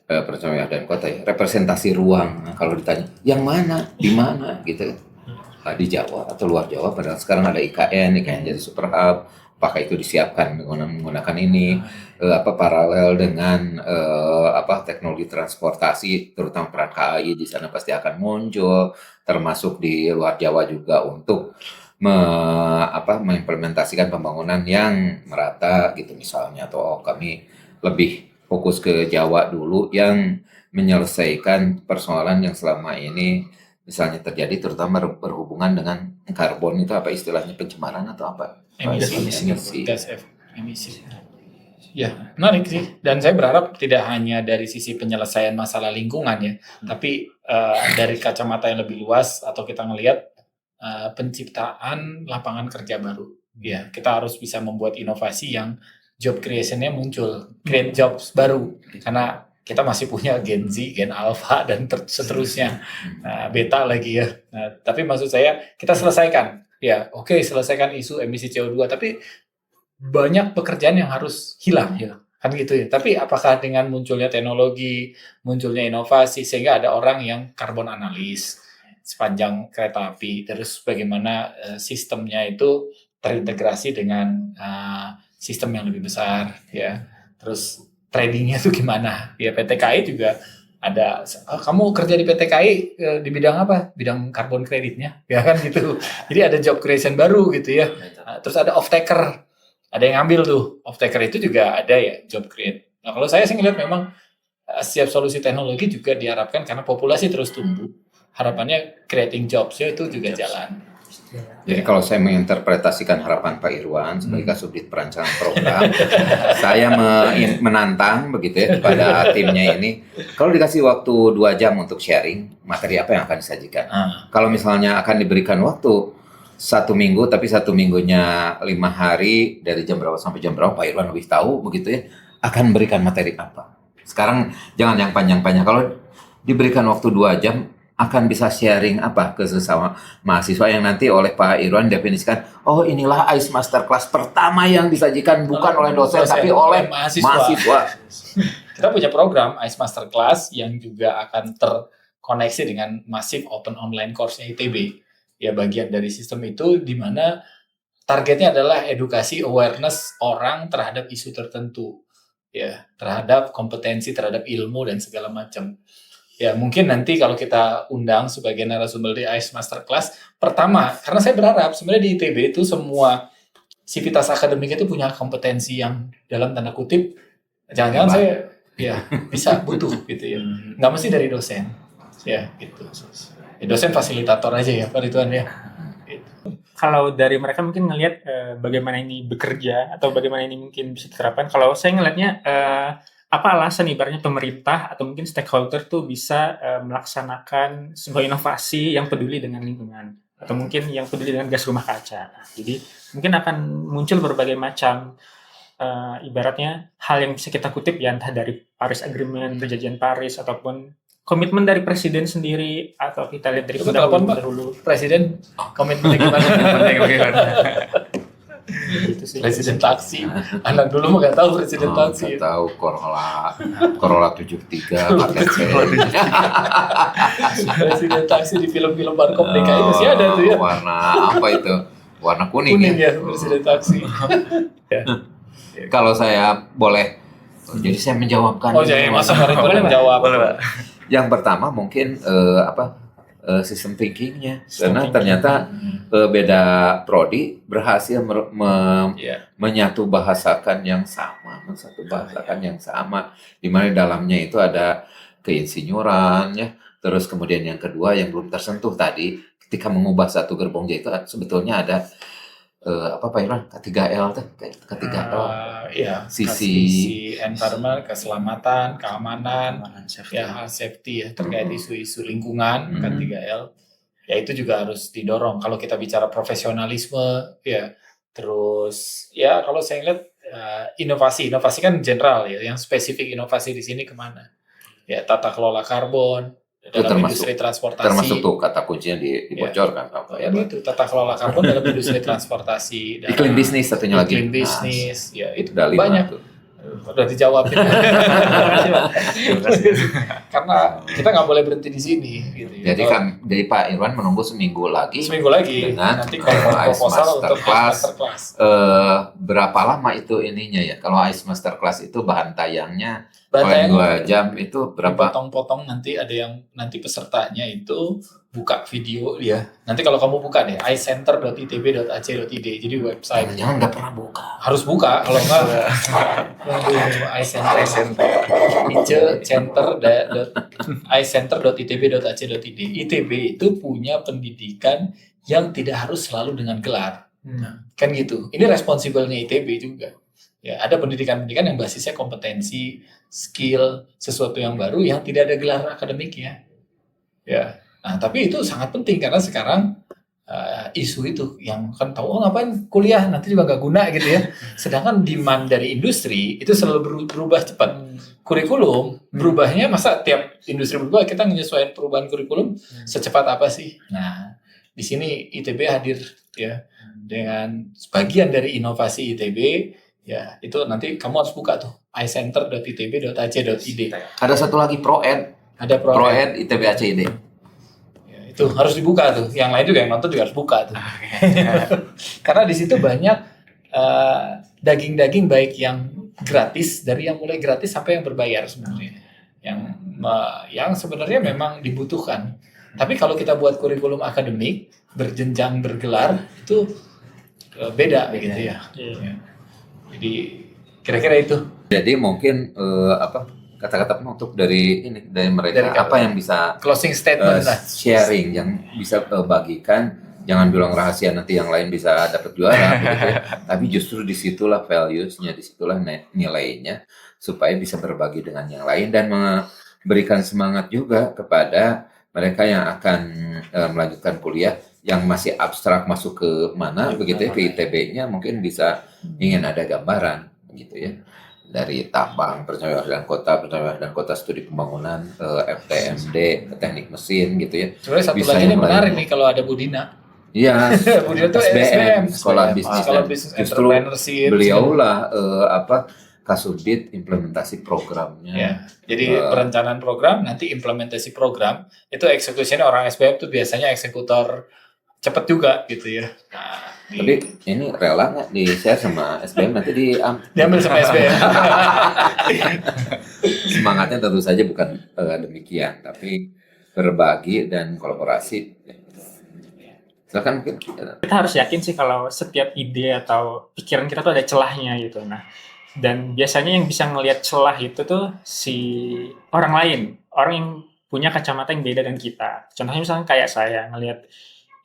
percaya dan kota ya, representasi ruang. Nah, kalau ditanya yang mana, di mana gitu, di Jawa atau luar Jawa. Padahal sekarang ada IKN jadi super hub. Apakah itu disiapkan menggunakan ini paralel dengan teknologi transportasi, terutama peran KAI di sana pasti akan muncul, termasuk di luar Jawa juga untuk mengimplementasikan pembangunan yang merata gitu misalnya atau kami lebih fokus ke Jawa dulu yang menyelesaikan persoalan yang selama ini misalnya terjadi terutama berhubungan dengan karbon itu apa istilahnya pencemaran atau apa emisi. Ya menarik sih dan saya berharap tidak hanya dari sisi penyelesaian masalah lingkungan ya tapi dari kacamata yang lebih luas atau kita ngelihat penciptaan lapangan kerja baru ya kita harus bisa membuat inovasi yang job creation-nya muncul, create jobs baru. Karena kita masih punya Gen Z, Gen Alpha, dan seterusnya. Beta lagi ya. Nah, tapi maksud saya, kita selesaikan. Ya, oke, selesaikan isu emisi CO2, tapi banyak pekerjaan yang harus hilang ya. Kan gitu ya. Tapi apakah dengan munculnya teknologi, munculnya inovasi, sehingga ada orang yang karbon analis sepanjang kereta api, terus bagaimana sistemnya itu terintegrasi dengan sistem yang lebih besar ya terus tradingnya tuh gimana ya PT KAI juga ada kamu kerja di PT KAI di bidang apa bidang karbon kreditnya ya kan gitu jadi ada job creation baru gitu ya terus ada off taker ada yang ngambil tuh off taker itu juga ada ya job create nah kalau saya sih ngeliat memang setiap solusi teknologi juga diharapkan karena populasi terus tumbuh harapannya creating jobs ya itu juga jalan. Jadi kalau saya menginterpretasikan harapan Pak Irwan sebagai Kasubdit Perancangan Program, saya menantang begitu ya kepada timnya ini. Kalau dikasih waktu 2 jam untuk sharing, materi apa yang akan disajikan? Kalau misalnya akan diberikan waktu 1 minggu, tapi 1 minggunya 5 hari dari jam berapa sampai jam berapa Pak Irwan lebih tahu begitu ya, akan berikan materi apa? Sekarang jangan yang panjang-panjang. Kalau diberikan waktu 2 jam, akan bisa sharing apa ke sesama mahasiswa yang nanti oleh Pak Irwan definisikan oh inilah ICE Masterclass pertama yang disajikan bukan oleh dosen tapi oleh mahasiswa. Kita punya program ICE Masterclass yang juga akan terkoneksi dengan Massive Open Online Course-nya ITB. Ya bagian dari sistem itu di mana targetnya adalah edukasi awareness orang terhadap isu tertentu. Ya, terhadap kompetensi, terhadap ilmu dan segala macam. Ya mungkin nanti kalau kita undang sebagai narasumber di ICE Masterclass pertama, karena saya berharap sebenarnya di ITB itu semua sivitas akademik itu punya kompetensi yang dalam tanda kutip jangan-jangan saya ya bisa butuh gitu ya, nggak mesti dari dosen ya gitu. Ya, dosen fasilitator aja ya Pak Ridwan ya. Gitu. Kalau dari mereka mungkin ngelihat bagaimana ini bekerja atau bagaimana ini mungkin bisa diterapkan. Kalau saya ngelihatnya apa alasan ibaratnya pemerintah atau mungkin stakeholder tuh bisa melaksanakan sebuah inovasi yang peduli dengan lingkungan atau mungkin yang peduli dengan gas rumah kaca. Jadi mungkin akan muncul berbagai macam ibaratnya hal yang bisa kita kutip ya entah dari Paris Agreement, perjanjian Paris ataupun komitmen dari presiden sendiri atau kita lihat dari Itu telepon, Pak. pendahulu Presiden komitmennya gimana? gitu sih. Presiden taksi. Anak dulu mah nggak tahu presiden taksi. Nggak tahu Corolla 73 paket C. Presiden taksi di film-film Warkop DKI masih ada tuh ya. Warna apa itu? Warna kuning Kuning ya. ya presiden taksi. Kalau saya boleh, jadi saya menjawabkan. Oh jadi masa hari itu Boleh, Pak. menjawab. Boleh, Pak. Yang pertama mungkin sistem thinkingnya, karena thinking. ternyata beda prodi berhasil Iya. menyatu bahasakan yang sama, yang sama, di mana di dalamnya itu ada keinsinyuran ya. Terus kemudian yang kedua yang belum tersentuh tadi, ketika mengubah satu gerbong J itu sebetulnya ada apa Pak Irwan? K3L tuh, K3L. Iya. Sisi environment, keselamatan, keamanan, Safety. ya safety ya terkait isu-isu lingkungan kan 3L. Ya itu juga harus didorong. Kalau kita bicara profesionalisme, ya terus ya kalau saya lihat inovasi kan general ya, yang spesifik inovasi di sini kemana? Ya tata kelola karbon dalam industri transportasi. Termasuk tuh kata kuncinya dibocorkan apa Ya itu tata kelola karbon dalam industri transportasi. iklim bisnis satunya lagi. Iklim bisnis, ya itu Udah 5 banyak. tuh. Udah dijawab. Karena kita nggak boleh berhenti di sini. Gitu. Jadi dari Pak Irwan menunggu seminggu lagi. Seminggu lagi dengan nanti kalau ICE proposal untuk Masterclass. masterclass. Berapa lama itu ininya ya? Kalau ICE Masterclass itu bahan tayangnya Bahkan 2 jam itu berapa? potong-potong nanti ada yang nanti pesertanya itu buka video ya. Nanti kalau kamu buka deh icenter.itb.ac.id jadi website. Jangan nggak pernah buka. Harus buka kalau enggak icenter.itb.ac.id. ITB itu punya pendidikan yang tidak harus selalu dengan gelar. Kan gitu. Ini responsible-nya ITB juga. Ya, ada pendidikan-pendidikan yang basisnya kompetensi, skill, sesuatu yang baru yang tidak ada gelar akademiknya. Ya. Nah, tapi itu sangat penting karena sekarang isu itu yang kan tahu ngapain kuliah nanti juga nggak guna gitu ya. Sedangkan demand dari industri itu selalu berubah cepat. Kurikulum berubahnya masa tiap industri berubah kita menyesuaikan perubahan kurikulum secepat apa sih? Nah, di sini ITB hadir ya dengan sebagian dari inovasi ITB ya itu nanti kamu harus buka tuh icenter.itb.ac.id. Ada satu lagi ProEd. Ada ProEd ITB ACID. Ya, itu harus dibuka tuh. Yang lain juga yang nonton juga harus buka tuh. Karena di situ banyak daging-daging baik yang gratis dari yang mulai gratis sampai yang berbayar sebenarnya. Yang sebenarnya memang dibutuhkan. Tapi kalau kita buat kurikulum akademik berjenjang bergelar itu beda gitu ya. Ya. Jadi kira-kira itu. Jadi mungkin kata-kata penutup dari mereka Dari apa yang bisa closing statement lah. sharing yang bisa bagikan. Jangan bilang rahasia nanti yang lain bisa dapat juara gitu ya. Tapi justru disitulah values-nya, disitulah nilainya supaya bisa berbagi dengan yang lain dan memberikan semangat juga kepada mereka yang akan melanjutkan kuliah yang masih abstrak masuk ke mana begitu ya, ke ITB-nya mungkin bisa ingin ada gambaran gitu ya. Dari tambang, perencanaan dan kota studi pembangunan, FTMD, teknik mesin gitu ya. Sebenarnya satu Bisa lagi yang ini menarik lain. nih kalau ada Budina. Iya, Budina tuh SBM, SBM, Sekolah Bisnis. Sekolah Bisnis Justru Entrepreneurship. beliaulah Kasubdit implementasi programnya. Ya, jadi perencanaan program, nanti implementasi program, itu eksekusinya orang SBM tuh biasanya eksekutor cepet juga gitu ya. Nah, Tapi ini rela nggak di-share sama SBM nanti diambil sama SBM. Semangatnya tentu saja bukan demikian, tapi berbagi dan kolaborasi. Silakan mungkin. Kita harus yakin sih kalau setiap ide atau pikiran kita tuh ada celahnya gitu. Nah, dan biasanya yang bisa ngelihat celah itu tuh si orang lain, orang yang punya kacamata yang beda dengan kita. Contohnya misalnya kayak saya ngelihat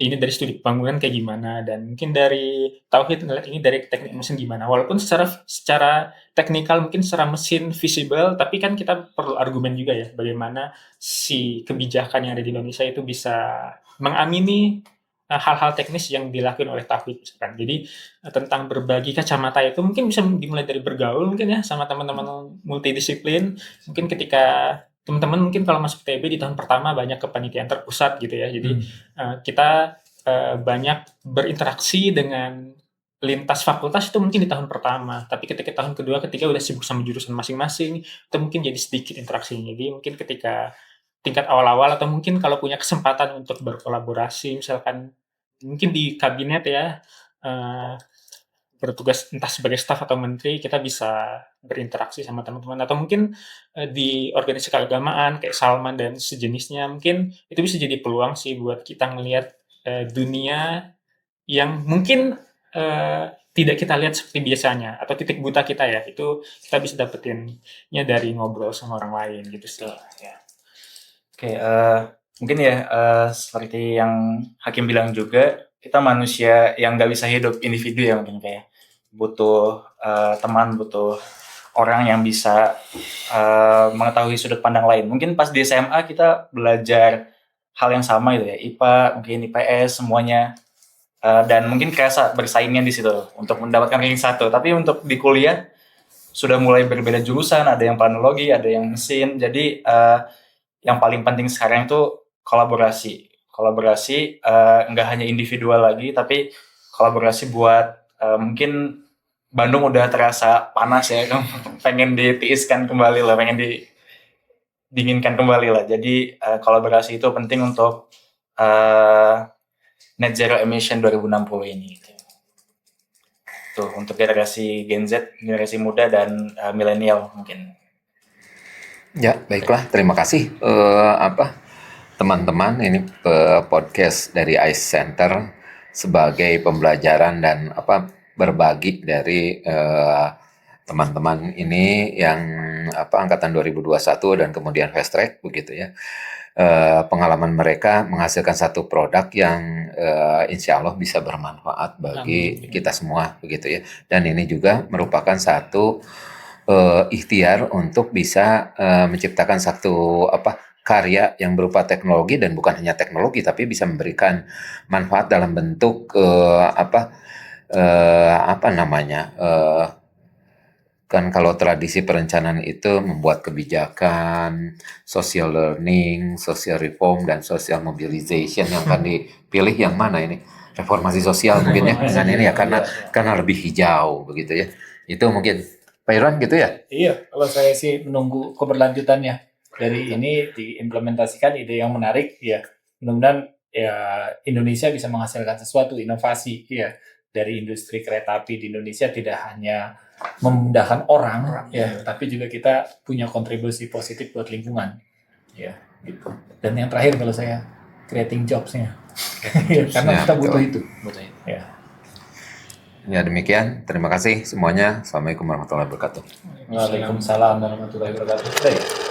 ini dari studi pembangunan kayak gimana, dan mungkin dari Tauhid ngelihat ini dari teknik mesin gimana. Walaupun secara teknikal mungkin secara mesin visible, tapi kan kita perlu argumen juga ya, bagaimana si kebijakan yang ada di Indonesia itu bisa mengamini hal-hal teknis yang dilakukan oleh Tauhid misalkan. Jadi tentang berbagi kacamata itu mungkin bisa dimulai dari bergaul mungkin ya sama teman-teman multidisiplin. Mungkin ketika teman-teman mungkin kalau masuk TB di tahun pertama banyak kepanitiaan terpusat gitu ya. Jadi kita banyak berinteraksi dengan lintas fakultas itu mungkin di tahun pertama, tapi ketika tahun kedua, ketiga udah sibuk sama jurusan masing-masing, itu mungkin jadi sedikit interaksinya. Jadi mungkin ketika tingkat awal-awal atau mungkin kalau punya kesempatan untuk berkolaborasi, misalkan mungkin di kabinet ya, bertugas entah sebagai staf atau menteri, kita bisa berinteraksi sama teman-teman, atau mungkin di organisasi keagamaan kayak Salman dan sejenisnya, mungkin itu bisa jadi peluang sih buat kita ngelihat dunia yang mungkin tidak kita lihat seperti biasanya, atau titik buta kita ya, itu kita bisa dapetinnya dari ngobrol sama orang lain gitu sih. Ya. Oke, mungkin ya seperti yang Hakim bilang juga, kita manusia yang nggak bisa hidup individu ya, mungkin kayak butuh teman, butuh orang yang bisa mengetahui sudut pandang lain. Mungkin pas di SMA kita belajar hal yang sama gitu ya, IPA, mungkin IPS, semuanya. Dan mungkin kerasa bersaingnya di situ untuk mendapatkan ranking 1. Tapi untuk di kuliah sudah mulai berbeda jurusan, ada yang planologi, ada yang mesin. Jadi yang paling penting sekarang itu kolaborasi. Kolaborasi nggak hanya individual lagi, tapi kolaborasi buat mungkin Bandung udah terasa panas ya, pengen ditiiskan kembali lah, pengen didinginkan kembali lah. Jadi kolaborasi itu penting untuk net zero emission 2060 ini. Tuh untuk generasi Gen Z, generasi muda dan milenial mungkin. Ya, baiklah. Terima kasih teman-teman, ini podcast dari ICE Center sebagai pembelajaran dan berbagi dari teman-teman ini yang angkatan 2021 dan kemudian fast track begitu ya. Pengalaman mereka menghasilkan satu produk yang insya Allah bisa bermanfaat bagi kita semua begitu ya. Dan ini juga merupakan satu ikhtiar untuk bisa menciptakan satu karya yang berupa teknologi, dan bukan hanya teknologi tapi bisa memberikan manfaat dalam bentuk kan kalau tradisi perencanaan itu membuat kebijakan, social learning, social reform, dan social mobilization. Yang akan dipilih yang mana ini? Reformasi sosial mungkin ya, dengan ini ya, karena lebih hijau begitu ya. Itu mungkin Pak Irwan gitu ya? Iya, kalau saya sih menunggu keberlanjutannya. Dari ini diimplementasikan ide yang menarik ya. Mudah-mudahan ya Indonesia bisa menghasilkan sesuatu inovasi ya dari industri kereta api di Indonesia, tidak hanya memudahkan orang ya, tapi juga kita punya kontribusi positif buat lingkungan ya gitu. Dan yang terakhir kalau saya creating jobs-nya karena kita butuh itu. Ya demikian, terima kasih semuanya. Assalamualaikum warahmatullahi wabarakatuh. Waalaikumsalam warahmatullahi wabarakatuh.